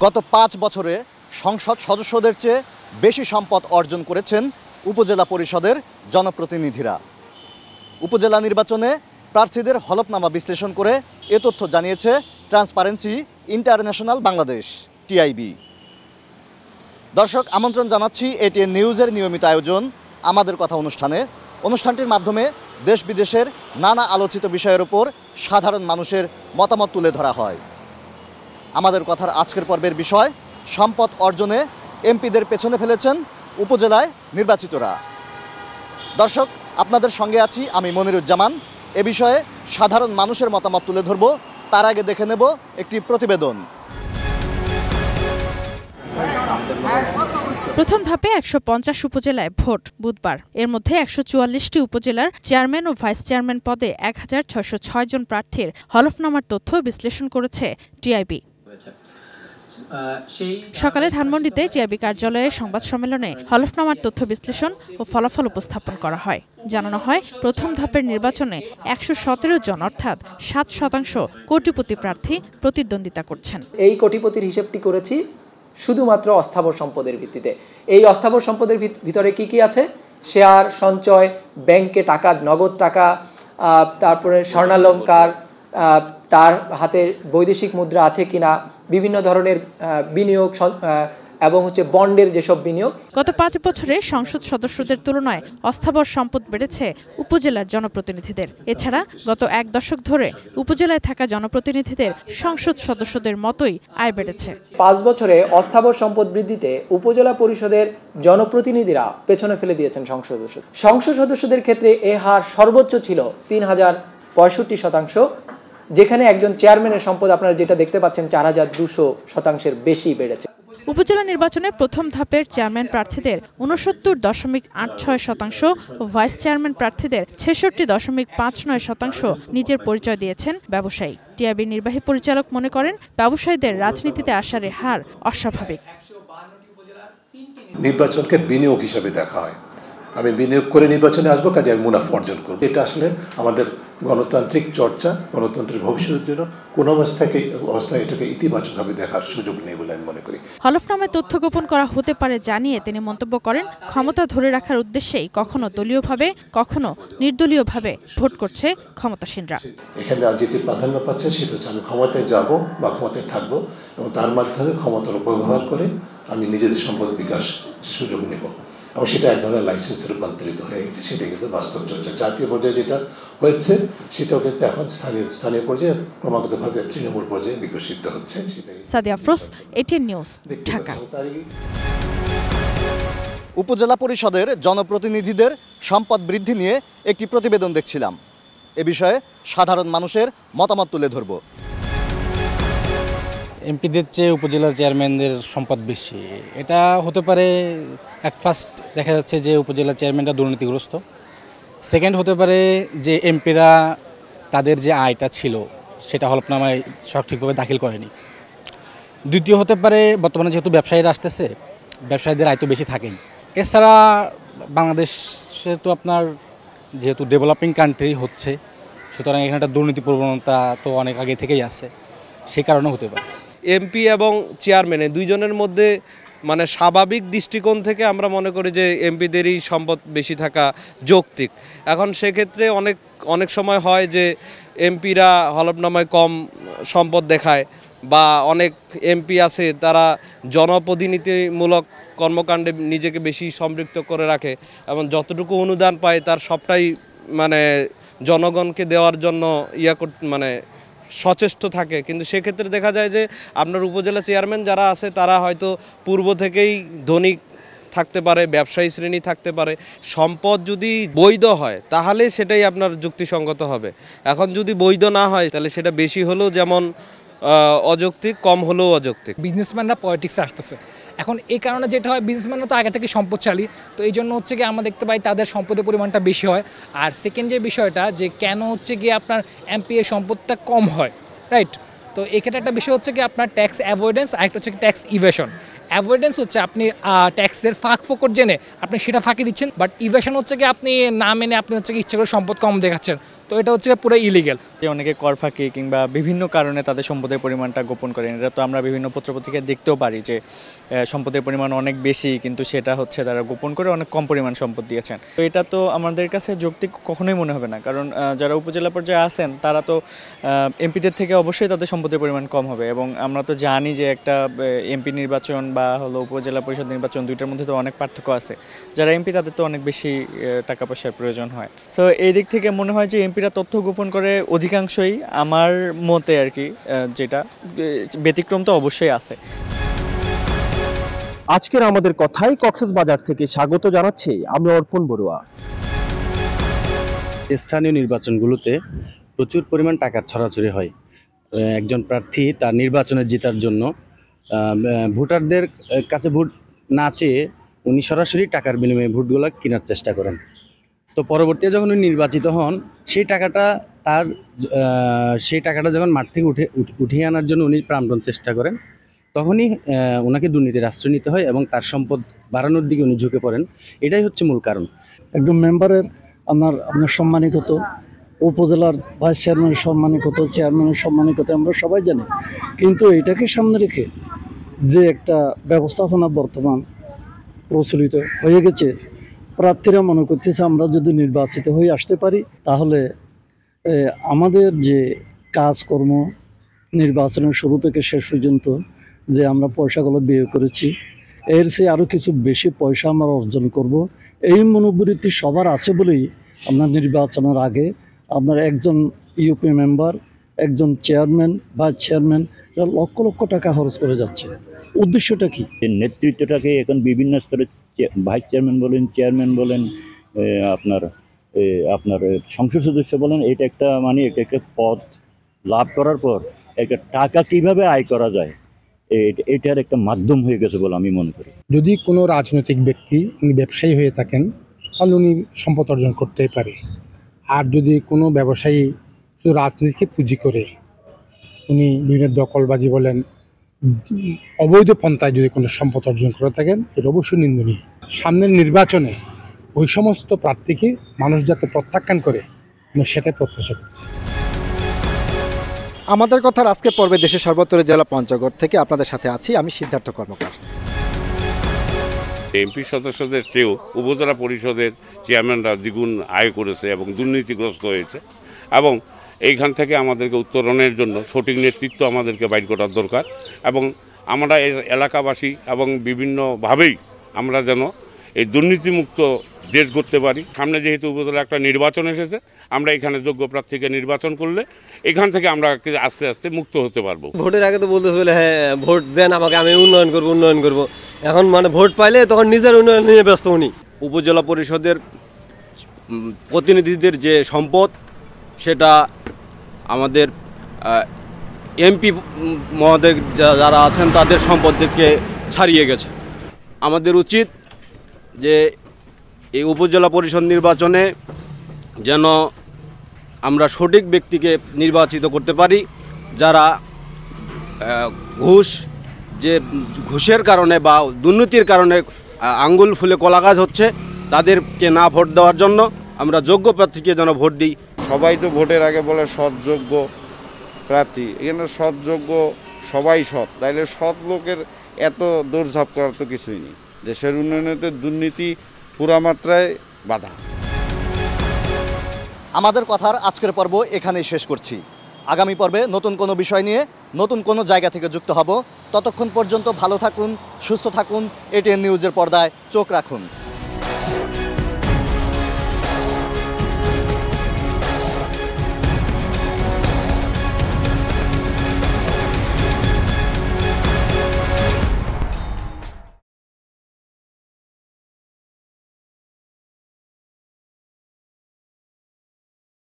গত 5 বছরে সংসদ সদস্যদের চেয়ে বেশি সম্পদ অর্জন করেছেন উপজেলা পরিষদের জনপ্রতিনিধিরা। উপজেলা নির্বাচনে প্রার্থীদের হলফনামা বিশ্লেষণ করে এ তথ্য জানিয়েছে ট্রান্সপারেন্সি ইন্টারন্যাশনাল বাংলাদেশ টিআইবি। দর্শক, আমন্ত্রণ জানাচ্ছি এটিএন নিউজের নিয়মিত আয়োজন আমাদের কথা অনুষ্ঠানটির মাধ্যমে দেশ বিদেশের নানা আলোচিত বিষয়ের উপর সাধারণ মানুষের মতামত তুলে ধরা হয়। আমাদের কথার আজকের পর্বের বিষয়, সম্পদ অর্জনে এমপিদের পেছনে ফেলেছেন উপজেলায় নির্বাচিতরা। দর্শক, আপনাদের সঙ্গে আছি আমি মনিরুজ্জামান। এ বিষয়ে সাধারণ মানুষের মতামত তুলে ধরব। তার আগে দেখে নেব একটি প্রতিবেদন। প্রথম ধাপে ১৫০ উপজেলায় ভোট বুধবার। এর মধ্যে ১৪৪টি উপজেলার চেয়ারম্যান ও ভাইস চেয়ারম্যান পদে ১৬০৬ জন প্রার্থীর হলফনামার তথ্য বিশ্লেষণ করেছে টিআইবি। সকালে ধানমন্ডিতে টিআইবি কার্যালয়ে সংবাদ সম্মেলনে হলফনামার তথ্য বিশ্লেষণ ও ফলাফল উপস্থাপন করা হয়। জানানো হয়, প্রথম ধাপের নির্বাচনে ১১৭ জন অর্থাৎ ৭% কোটিপতি প্রার্থী প্রতিদ্বন্দ্বিতা করছেন। এই কোটিপতির হিসেবটি করেছি শুধুমাত্র অস্থাবর সম্পদের ভিত্তিতে। এই অস্থাবর সম্পদের ভিতরে কি কি আছে? শেয়ার, সঞ্চয়, ব্যাংকে টাকা, নগদ টাকা, তারপরে স্বর্ণালংকার, তার হাতে বৈদেশিক মুদ্রা আছে কিনা, বিভিন্ন ধরনের বিনিয়োগ এবং বন্ডের যেসব বিনিয়োগ। গত 5 বছরে সংসদ সদস্যদের তুলনায় অস্থাবর সম্পদ বেড়েছে উপজেলার জনপ্রতিনিধিদের। এছাড়া গত 1 দশক ধরে উপজেলায় থাকা জনপ্রতিনিধিদের সংসদ সদস্যদের মতোই আয় বেড়েছে। 5 বছরে অস্থাবর সম্পদ বৃদ্ধিতে উপজেলা পরিষদের জনপ্রতিনিধিরা পেছনে ফেলে দিয়েছেন সংসদ সদস্যদের ক্ষেত্রে এ হার সর্বোচ্চ ছিল ৩,০৬৫%, যেখানে একজন চেয়ারম্যানের সম্পদ আপনারা যেটা দেখতে পাচ্ছেন ৪,২০০%-এর বেশি বেড়েছে। উপজেলা নির্বাচনে প্রথম ধাপের চেয়ারম্যান প্রার্থীদের ৬৯.৮৬% ও ভাইস চেয়ারম্যান প্রার্থীদের ৬৬.৫৯% নিজের পরিচয় দিয়েছেন ব্যবসায়ী। টিআইবির নির্বাহী পরিচালক মনে করেন, ব্যবসায়ীদের রাজনীতিতে আসার হার অস্বাভাবিক। নির্বাচনকে বিনিয়োগ হিসাবে দেখা হয়। আমি বিনিয়োগ করে নির্বাচনে আসবো, কাজে আমি মুনাফা অর্জন করবো। এটা আসলে আমাদের গণতান্ত্রিক চর্চা, গণতন্ত্রের ভবিষ্যতের জন্য কোন অবস্থায় এটাকে ইতিবাচকভাবে দেখার সুযোগ নেই বলে আমি মনে করি। হলফনামায় তথ্য গোপন করা হতে পারে জানিয়ে তিনি মন্তব্য করেন, ক্ষমতা ধরে রাখার উদ্দেশ্যেই কখনো দলীয়ভাবে কখনো নির্দলীয়ভাবে ভোট করছে ক্ষমতাসীনরা। এখানে আজ যেটি প্রাধান্য পাচ্ছে সেটা হচ্ছে আমি ক্ষমতায় যাব বা ক্ষমতায় থাকবো এবং তার মাধ্যমে ক্ষমতার অপব্যবহার করে আমি নিজেদের সম্পদ বিকাশ সুযোগ নেব। এবং সেটা এক ধরনের লাইসেন্সে রূপান্তরিত হয়ে গেছে। সেটা কিন্তু বাস্তব চর্চা। জাতীয় পর্যায়ে যেটা হয়েছে সেটাও কিন্তু এখন স্থানীয় পর্যায়ে ক্রমাগতভাবে তৃণমূল পর্যায়ে বিকশিত হচ্ছে। Sadia Afroz, ATN news, Dhaka. উপজেলা পরিষদের জনপ্রতিনিধিদের সম্পদ বৃদ্ধি নিয়ে একটি প্রতিবেদন দেখছিলাম। এ বিষয়ে সাধারণ মানুষের মতামত তুলে ধরব। এমপিদের চেয়ে উপজেলা চেয়ারম্যানদের সম্পদ বেশি। এটা হতে পারে, ফার্স্ট দেখা যাচ্ছে যে উপজেলা চেয়ারম্যানরা দুর্নীতিগ্রস্ত। সেকেন্ড হতে পারে যে এমপিরা তাদের যে আয়টা ছিল সেটা হলফনামায় সঠিকভাবে দাখিল করেনি। দ্বিতীয় হতে পারে, বর্তমানে যেহেতু ব্যবসায়ীরা আসতেছে, ব্যবসায়ীদের আয় তো বেশি থাকেই। এছাড়া বাংলাদেশে তো আপনার যেহেতু ডেভেলপিং কান্ট্রি হচ্ছে, সুতরাং এখানে একটা দুর্নীতি প্রবণতা তো অনেক আগে থেকেই আছে, সেই কারণে হতে পারে। এমপি এবং চেয়ারম্যানের দুইজনের মধ্যে মানে স্বাভাবিক দৃষ্টিকোণ থেকে আমরা মনে করি যে এমপিদেরই সম্পদ বেশি থাকা যৌক্তিক। এখন সেক্ষেত্রে অনেক সময় হয় যে এমপিরা হলফনামায় কম সম্পদ দেখায়, বা অনেক এমপি আছে তারা জনপ্রতিনিধিমূলক কর্মকাণ্ডে নিজেকে বেশি সম্পৃক্ত করে রাখে এবং যতটুকু অনুদান পায় তার সবটাই মানে জনগণকে দেওয়ার জন্য মানে সচেষ্ট থাকে। কিন্তু সেক্ষেত্রে দেখা যায় যে আপনার উপজেলা চেয়ারম্যান যারা আছে তারা হয়তো পূর্ব থেকেই ধনী থাকতে পারে, ব্যবসায়ী শ্রেণী থাকতে পারে। সম্পদ যদি বৈধ হয় তাহলে সেটাই আপনার যুক্তিসঙ্গত হবে। এখন যদি বৈধ না হয় তাহলে সেটা বেশি হলেও যেমন অযৌক্তিক, কম হলেও অযৌক্তিক। বিজনেসম্যানরা পলিটিক্সে আসতেছে এখন, এই কারণে যেটা হয়, বিজনেসম্যানরা তো আগে থেকে সম্পদশালী, তো এই জন্য হচ্ছে গিয়ে আমরা দেখতে পাই তাদের সম্পদের পরিমাণটা বেশি হয়। আর সেকেন্ড যে বিষয়টা, যে কেন হচ্ছে গিয়ে আপনার এমপি এর সম্পদটা কম হয়, রাইট? তো এক্ষেত্রে একটা বিষয় হচ্ছে কি আপনার ট্যাক্স অ্যাভয়েডেন্স, আর একটা হচ্ছে ট্যাক্স ইভেশন। অ্যাভয়েডেন্স হচ্ছে আপনি ট্যাক্সের ফাঁক ফোকর জেনে আপনি সেটা ফাঁকি দিচ্ছেন, বাট ইভেশন হচ্ছে কি আপনি না মেনে আপনি হচ্ছে কি ইচ্ছে করে সম্পদ কম দেখাচ্ছেন। তো এটা হচ্ছে পুরো ইলিগেল। যে অনেকে কর ফাঁকি কিংবা বিভিন্ন কারণে তাদের সম্পদের পরিমাণটা গোপন করেন, এটা তো আমরা বিভিন্ন পত্রপত্রিকায় দেখতেও পারি যে সম্পদের পরিমাণ অনেক বেশি কিন্তু সেটা হচ্ছে তারা গোপন করে অনেক কম পরিমাণ সম্পদ দিয়েছেন। তো এটা তো আমাদের কাছে যৌক্তিক কখনোই মনে হবে না, কারণ যারা উপজেলা পর্যায়ে আছেন তারা তো এমপিদের থেকে অবশ্যই তাদের সম্পদের পরিমাণ কম হবে, এবং আমরা তো জানি যে একটা এমপি নির্বাচন বা হলো উপজেলা পরিষদ নির্বাচন দুইটার মধ্যে তো অনেক পার্থক্য আছে। যারা এমপি তাদের তো অনেক বেশি টাকা পয়সার প্রয়োজন হয়। সো এই দিক থেকে মনে হয় যে এমপিরা তথ্য গোপন করে অধিকাংশই, আমার মতে আর কি, যেটা ব্যতিক্রম তো অবশ্যই আছে। আজকের আমাদের কথাই কক্সবাজার থেকে স্বাগত জানাচ্ছি আমি অর্পণ বড়ুয়া। স্থানীয় নির্বাচনগুলোতে প্রচুর পরিমাণ টাকার ছড়াছড়ি হয়। একজন প্রার্থী তার নির্বাচনে জেতার জন্য ভোটারদের কাছে ভোট না চেয়ে উনি সরাসরি টাকার বিনিময়ে ভোটগুলো কেনার চেষ্টা করেন। তো পরবর্তীতে যখন উনি নির্বাচিত হন সেই টাকাটা যখন মাঠ থেকে উঠিয়ে আনার জন্য উনি প্রাণপণ চেষ্টা করেন, তখনই ওনাকে দুর্নীতির আশ্রয় নিতে হয় এবং তার সম্পদ বাড়ানোর দিকে উনি ঝুঁকে পড়েন। এটাই হচ্ছে মূল কারণ। একজন মেম্বারের আপনার সম্মানী কত, উপজেলার ভাইস চেয়ারম্যানের সম্মানী কত, চেয়ারম্যানের সম্মানী কত আমরা সবাই জানি, কিন্তু এটাকে সামনে রেখে যে একটা ব্যবস্থাপনা বর্তমান প্রচলিত হয়ে গেছে, প্রার্থীরা মনে করতেছে আমরা যদি নির্বাচিত হয়ে আসতে পারি তাহলে আমাদের যে কাজকর্ম নির্বাচনের শুরু থেকে শেষ পর্যন্ত যে আমরা পয়সাগুলো ব্যয় করেছি এর চেয়ে আরও কিছু বেশি পয়সা আমরা অর্জন করব, এই মনোবৃত্তি সবার আছে বলেই আপনার নির্বাচনের আগে আপনার একজন ইউপি মেম্বার, একজন চেয়ারম্যান বা চেয়ারম্যান লক্ষ লক্ষ টাকা খরচ করে যাচ্ছে। উদ্দেশ্যটা কি? নেতৃত্বটাকে এখন বিভিন্ন স্তরে ভাইস চেয়ারম্যান বলেন, চেয়ারম্যান বলেন, আপনার সংসদ সদস্য বলেন, এটা একটা পদ লাভ করার পর একটা টাকা কিভাবে আয় করা যায় এটার একটা মাধ্যম হয়ে গেছে বলে আমি মনে করি। যদি কোনো রাজনৈতিক ব্যক্তি উনি ব্যবসায়ী হয়ে থাকেন তাহলে উনি সম্পদ অর্জন করতেই পারে, আর যদি কোনো ব্যবসায়ী শুধু রাজনীতিকে পুঁজি করে উনি বিভিন্ন দখলবাজি বলেন অবৈধ পন্থায় যদি কোনো সম্পদ অর্জন করে থাকেন এটা অবশ্যই নিন্দনীয়। সামনের নির্বাচনে ওই সমস্ত প্রার্থীকে মানুষ যাতে প্রত্যাখ্যান করে আমি সেটাই প্রত্যাশা করছি। আমাদের কথার আজকের পর্বে দেশের সর্বত্র জেলা পঞ্চগড় থেকে আপনাদের সাথে আছি আমি সিদ্ধার্থ কর্মকার। এমপি সদস্যদের চেয়েও উপজেলা পরিষদের চেয়ারম্যানরা দ্বিগুণ আয় করেছে এবং দুর্নীতিগ্রস্ত হয়েছে, এবং এইখান থেকে আমাদেরকে উত্তরণের জন্য সঠিক নেতৃত্ব আমাদেরকে বাইর করার দরকার, এবং আমরা এই এলাকাবাসী এবং বিভিন্নভাবেই আমরা যেন এই দুর্নীতিমুক্ত দেশ করতে পারি। সামনে যেহেতু উপজেলা একটা নির্বাচন এসেছে, আমরা এখানে যোগ্য প্রার্থীকে নির্বাচন করলে এখান থেকে আমরা আস্তে আস্তে মুক্ত হতে পারবো। ভোটের আগে তো বলতে বলে হ্যাঁ ভোট দেন আমাকে, আমি উন্নয়ন করব। এখন ভোট পাইলে তখন নিজের উন্নয়ন নিয়ে ব্যস্ত উনি। উপজেলা পরিষদের প্রতিনিধিদের যে সম্পদ সেটা আমাদের এমপি মহোদয় যারা আছেন তাদের সম্পদকে ছাড়িয়ে গেছে। আমাদের উচিত যে এই উপজেলা পরিষদ নির্বাচনে যেন আমরা সঠিক ব্যক্তিকে নির্বাচিত করতে পারি, যারা ঘুষের কারণে বা দুর্নীতির কারণে আঙ্গুল ফুলে কলাগাছ হচ্ছে তাদেরকে না ভোট দেওয়ার জন্য আমরা যোগ্য প্রার্থীকে যেন ভোট দিই। সবাই তো ভোটের আগে বলে সৎযোগ্য প্রার্থী, এখানে সৎযোগ্য সবাই সৎ, তাইলে সৎ লোকের এত দৌড়ঝাঁপ করার তো কিছুই নেই। দেশের উন্নয়নে তো দুর্নীতি পুরা মাত্রায় বাধা। আমাদের কথার আজকের পর্ব এখানেই শেষ করছি। আগামী পর্বে নতুন কোনো বিষয় নিয়ে নতুন কোনো জায়গা থেকে যুক্ত হব। ততক্ষণ পর্যন্ত ভালো থাকুন, সুস্থ থাকুন, এটিএন নিউজের পর্দায় চোখ রাখুন।